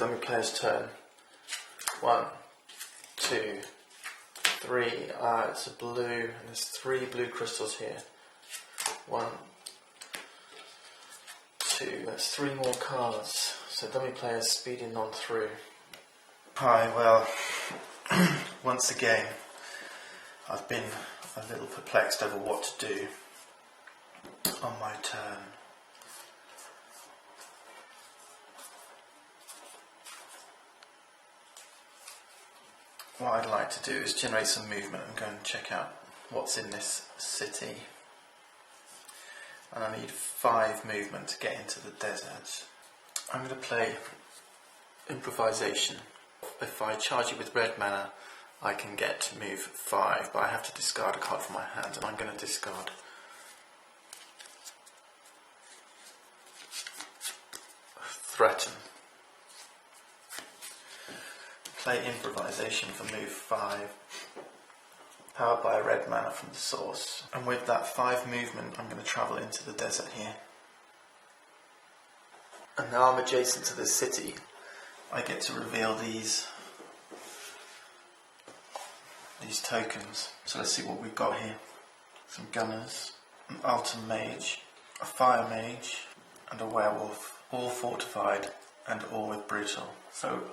dummy player's turn. 1, 2, 3. It's a blue, and there's 3 blue crystals here. 1, 2. That's 3 more cards. So dummy player's speeding on through. Hi, well, once again, I've been a little perplexed over what to do on my turn. What I'd like to do is generate some movement and go and check out what's in this city. And I need 5 movement to get into the desert. I'm going to play improvisation. If I charge it with red mana, I can get to move 5, but I have to discard a card from my hand, and I'm going to discard Threaten. Play improvisation for move 5, powered by a red mana from the source. And with that 5 movement, I'm going to travel into the desert here. And now I'm adjacent to the city. I get to reveal these tokens. So let's see what we've got here. Some gunners, an altar mage, a fire mage, and a werewolf. All fortified and all with brutal. So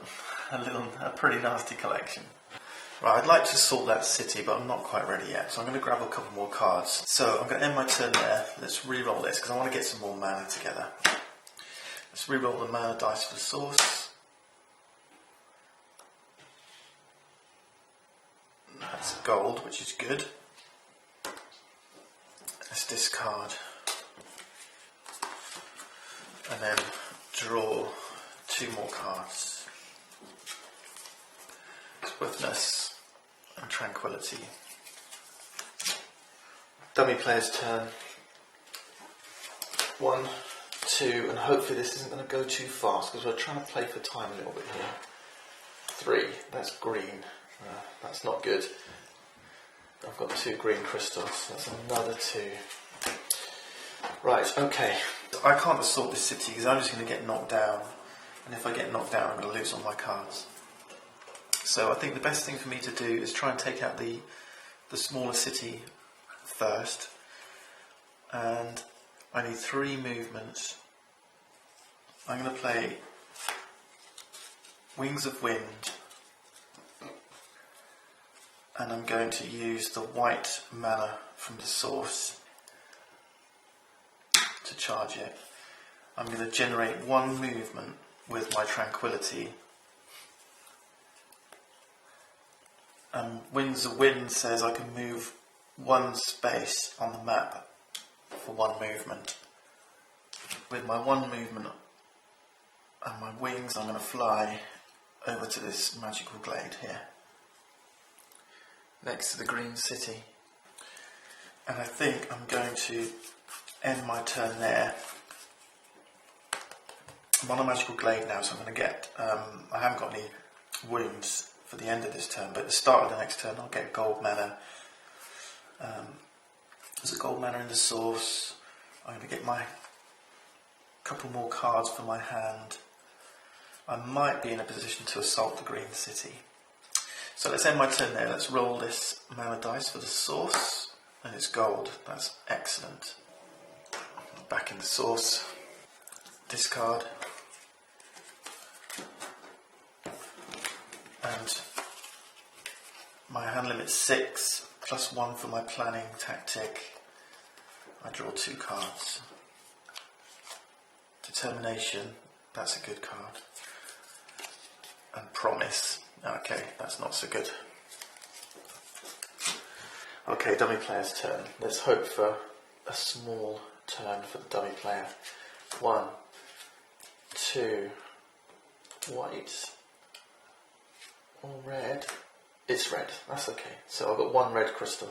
a pretty nasty collection. Right, I'd like to sort that city, but I'm not quite ready yet. So I'm going to grab a couple more cards. So I'm going to end my turn there. Let's re-roll this because I want to get some more mana together. Let's re-roll the mana dice for the source. That's gold, which is good. Let's discard. And then draw 2 more cards. Swiftness and Tranquility. Dummy player's turn. 1, 2, and hopefully this isn't going to go too fast because we're trying to play for time a little bit here. 3, that's green. That's not good. I've got 2 green crystals. That's another 2. Right, okay. I can't assault this city because I'm just going to get knocked down. And if I get knocked down, I'm going to lose all my cards. So I think the best thing for me to do is try and take out the smaller city first. And I need 3 movements. I'm going to play Wings of Wind. And I'm going to use the white mana from the source to charge it. I'm going to generate 1 movement with my Tranquility. And Wings of Wind says I can move 1 space on the map for 1 movement. With my 1 movement and my wings, I'm going to fly over to this magical glade here, next to the green city. And I think I'm going to end my turn there. I'm on a magical glade now, so I'm going to get, I haven't got any wounds for the end of this turn, but at the start of the next turn I'll get gold mana. There's a gold mana in the source. I'm going to get my couple more cards for my hand. I might be in a position to assault the green city. So let's end my turn there. Let's roll this mana dice for the source, and it's gold. That's excellent. Back in the source. Discard. And my hand limit's 6, plus 1 for my planning tactic. I draw 2 cards. Determination, that's a good card. And Promise, okay, that's not so good. Okay, dummy player's turn. Let's hope for a small turn for the dummy player. 1, 2, white, or red. It's red, that's okay. So I've got 1 red crystal.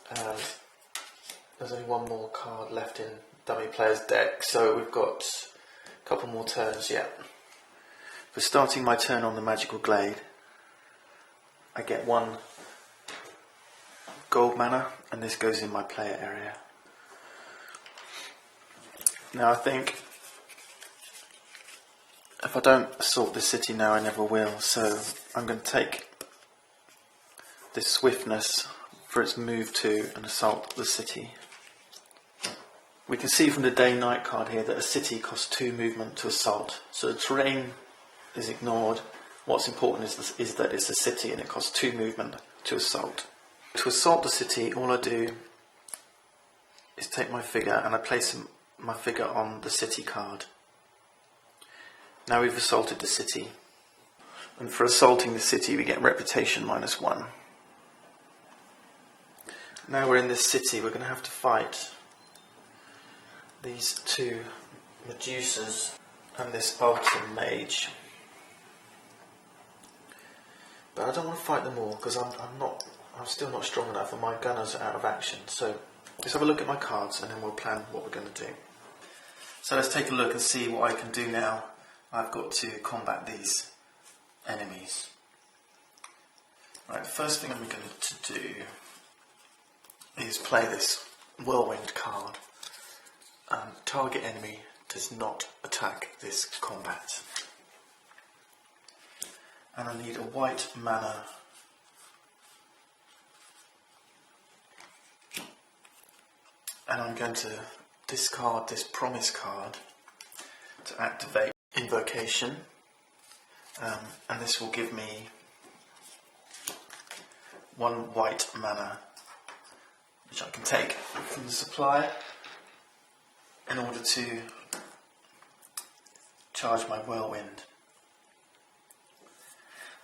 And there's only 1 more card left in dummy player's deck, so we've got a couple more turns yet. For starting my turn on the magical glade, I get 1 gold mana, and this goes in my player area. Now I think a If I don't assault the city now, I never will. So I'm going to take this swiftness for its move to and assault the city. We can see from the day-night card here that a city costs 2 movement to assault. So the terrain is ignored. What's important is that it's a city and it costs 2 movement to assault. To assault the city, all I do is take my figure and I place my figure on the city card. Now we've assaulted the city. And for assaulting the city, we get reputation -1. Now we're in this city, we're going to have to fight these 2 Medusas and this Ultim Mage. But I don't want to fight them all because I'm still not strong enough and my gunners are out of action. So let's have a look at my cards and then we'll plan what we're going to do. So let's take a look and see what I can do now. I've got to combat these enemies. Right, the first thing I'm going to do is play this Whirlwind card. Target enemy does not attack this combat. And I need a white mana. And I'm going to discard this Promise card to activate Invocation. And this will give me 1 white mana, which I can take from the supplier in order to charge my Whirlwind.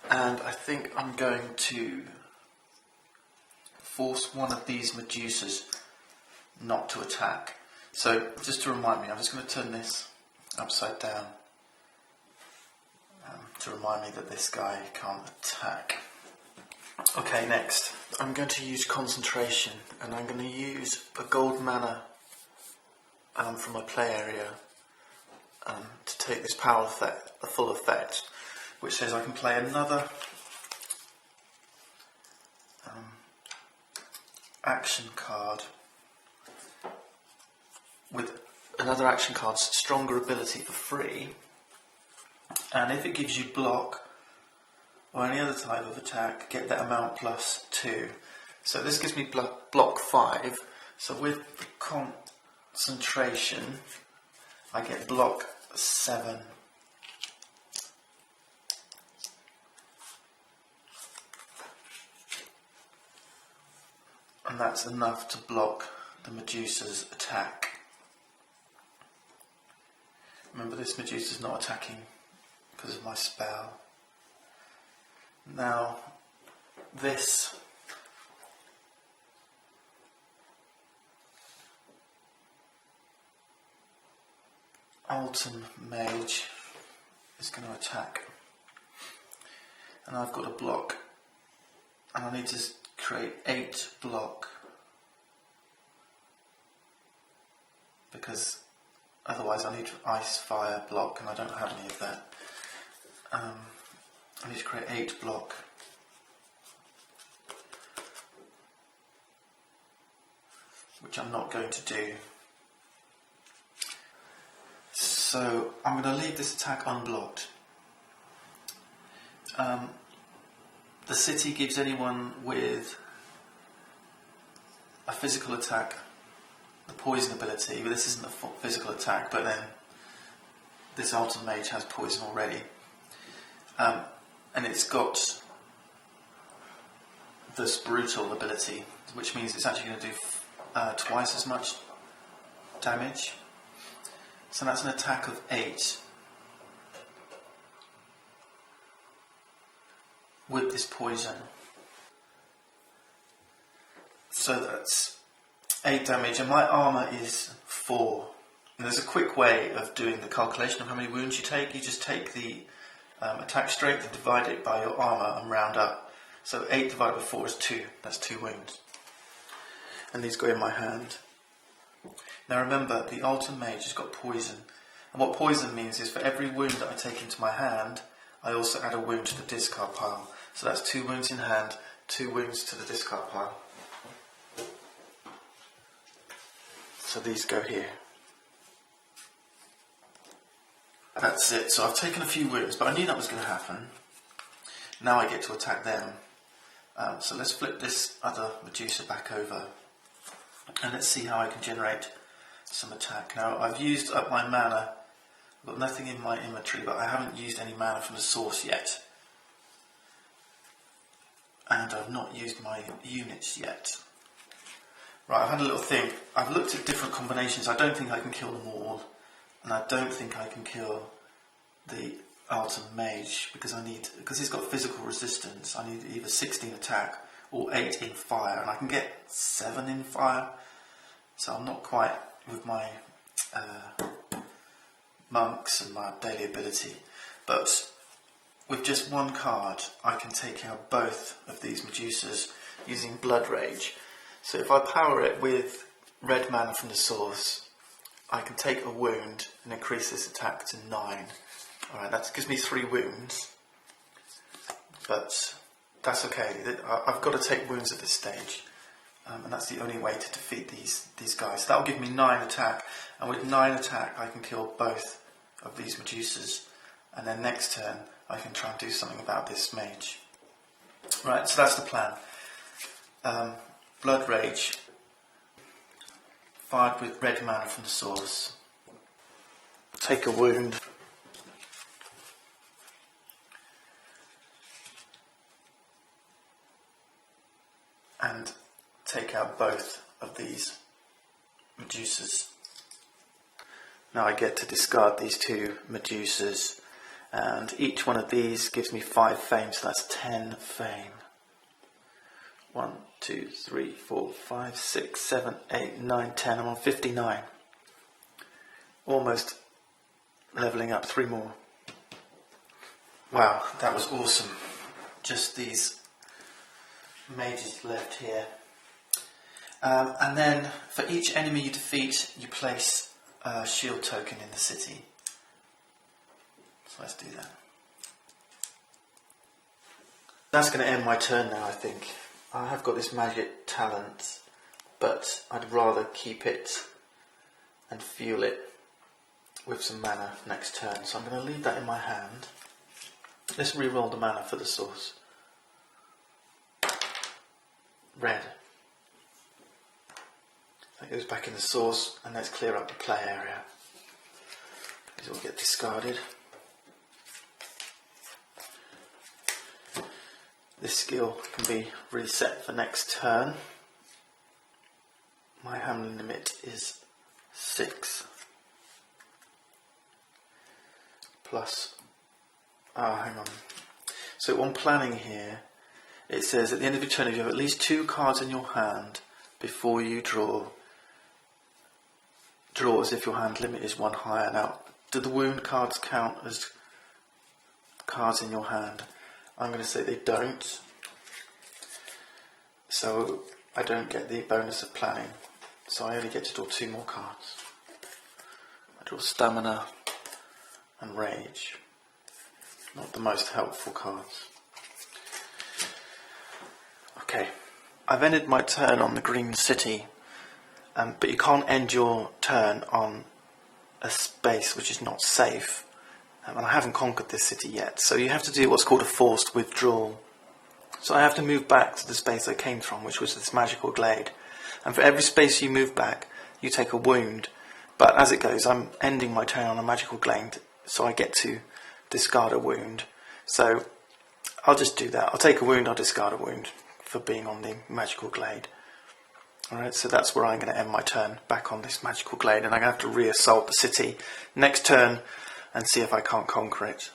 And I think I'm going to force one of these Medusas not to attack. So just to remind me, I'm just going to turn this upside down to remind me that this guy can't attack. Okay, next I'm going to use concentration and I'm going to use a gold mana from my play area to take this power effect, a full effect, which says I can play another action card with another action card's stronger ability for free, and if it gives you block or any other type of attack, get that amount +2. So this gives me block 5, so with the concentration I get block 7. And that's enough to block the Medusa's attack. Remember, this Medusa's not attacking because of my spell. Now, this Ultim Mage is going to attack. And I've got a block. And I need to create 8 block. Because otherwise I need ice, fire, block, and I don't have any of that. I need to create 8 block. Which I'm not going to do. So I'm going to leave this attack unblocked. The city gives anyone with a physical attack the poison ability, but this isn't a physical attack, but then this Ultim Mage has poison already. And it's got this brutal ability, which means it's actually going to do twice as much damage. So that's an attack of 8 with this poison. So that's 8 damage, and my armour is 4. And there's a quick way of doing the calculation of how many wounds you take. You just take the attack strength and divide it by your armour and round up. So 8 divided by 4 is 2. That's 2 wounds. And these go in my hand. Now remember, the Ultim Mage has got poison. And what poison means is for every wound that I take into my hand, I also add a wound to the discard pile. So that's 2 wounds in hand, 2 wounds to the discard pile. So these go here. That's it. So I've taken a few wounds, but I knew that was going to happen. Now I get to attack them. So let's flip this other Medusa back over, and let's see how I can generate some attack. Now I've used up my mana. I've got nothing in my inventory, but I haven't used any mana from the source yet. And I've not used my units yet. Right, I've had a little think. I've looked at different combinations. I don't think I can kill them all. And I don't think I can kill the Alton Mage because he's got physical resistance. I need either 16 attack or 8 in fire, and I can get 7 in fire. So I'm not quite with my monks and my daily ability. But with just one card, I can take out both of these Medusas using Blood Rage. So if I power it with red mana from the source, I can take a wound and increase this attack to 9. Alright, that gives me 3 wounds, but that's okay. I've got to take wounds at this stage, and that's the only way to defeat these guys. So that'll give me 9 attack, and with 9 attack I can kill both of these Medusas, and then next turn I can try and do something about this mage. Right, so that's the plan. Blood Rage, fired with red mana from the source. Take a wound. And take out both of these Medusas. Now I get to discard these 2 Medusas, and each one of these gives me 5 fame, so that's 10 fame. 1, 2, 3, 4, 5, 6, 7, 8, 9, 10. I'm on 59. Almost levelling up 3 more. Wow, that was awesome. Just these mages left here. And then for each enemy you defeat, you place a shield token in the city. So let's do that. That's going to end my turn now, I think. I have got this magic talent, but I'd rather keep it and fuel it with some mana next turn. So I'm going to leave that in my hand. Let's reroll the mana for the source. Red. That goes back in the source, and let's clear up the play area. These will get discarded. This skill can be reset for next turn. My handling limit is 6. Plus, hang on. So on planning here, it says at the end of your turn, if you have at least 2 cards in your hand before you draw as if your hand limit is 1 higher. Now, do the wound cards count as cards in your hand? I'm going to say they don't. So I don't get the bonus of planning. So I only get to draw 2 more cards. I draw Stamina and Rage. Not the most helpful cards. Okay, I've ended my turn on the green city, but you can't end your turn on a space which is not safe. And I haven't conquered this city yet, so you have to do what's called a forced withdrawal. So I have to move back to the space I came from, which was this magical glade. And for every space you move back, you take a wound. But as it goes, I'm ending my turn on a magical glade, so I get to discard a wound. So I'll just do that. I'll take a wound, I'll discard a wound for being on the magical glade. Alright, so that's where I'm going to end my turn, back on this magical glade, and I'm going to have to re-assault the city next turn and see if I can't conquer it.